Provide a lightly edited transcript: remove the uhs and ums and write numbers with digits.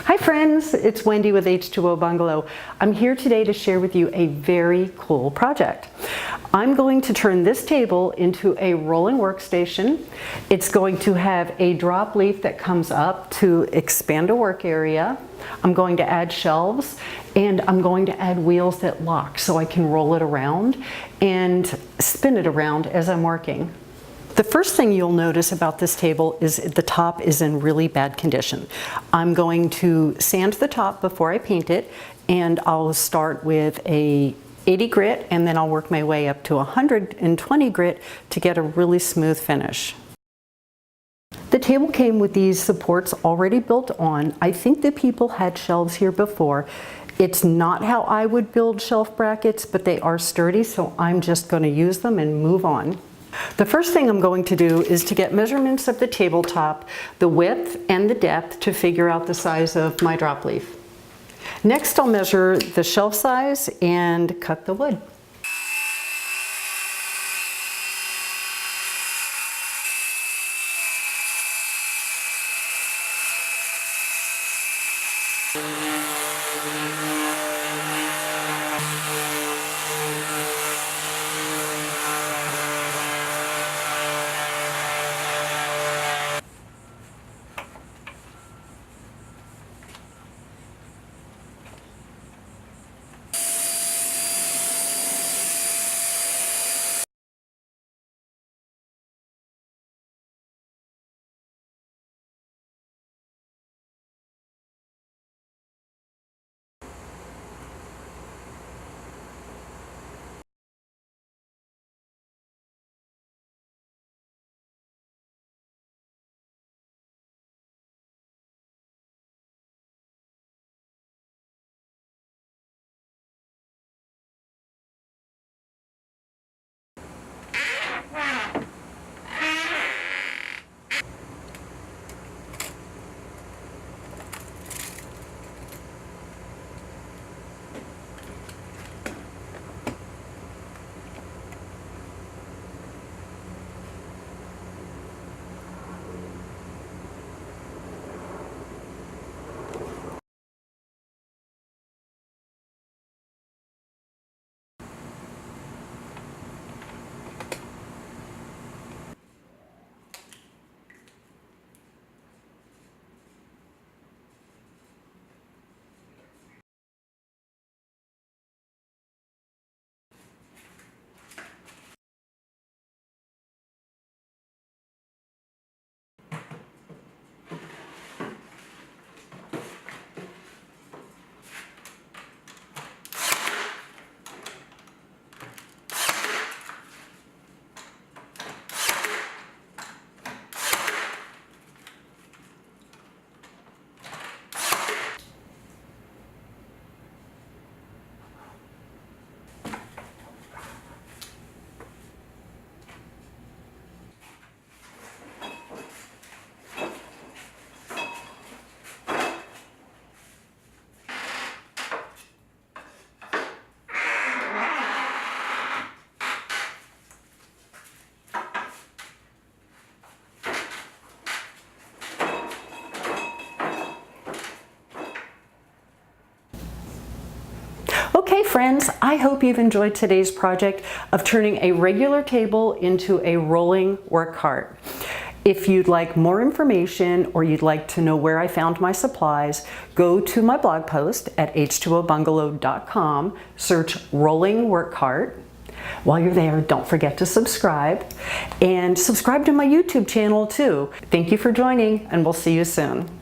Hi friends, it's Wendy with H2O Bungalow. I'm here today to share with you a very cool project. I'm going to turn this table into a rolling workstation. It's going to have a drop leaf that comes up to expand a work area. I'm going to add shelves and I'm going to add wheels that lock so I can roll it around and spin it around as I'm working. The first thing you'll notice about this table is the top is in really bad condition. I'm going to sand the top before I paint it, and I'll start with a 80 grit and then I'll work my way up to 120 grit to get a really smooth finish. The table came with these supports already built on. I think the people had shelves here before. It's not how I would build shelf brackets, but they are sturdy, so I'm just going to use them and move on. The first thing I'm going to do is to get measurements of the tabletop, the width and the depth to figure out the size of my drop leaf. Next, I'll measure the shelf size and cut the wood. Okay friends, I hope you've enjoyed today's project of turning a regular table into a rolling work cart. If you'd like more information or you'd like to know where I found my supplies, go to my blog post at h2obungalow.com, search rolling work cart. While you're there, don't forget to subscribe and subscribe to my YouTube channel too. Thank you for joining and we'll see you soon.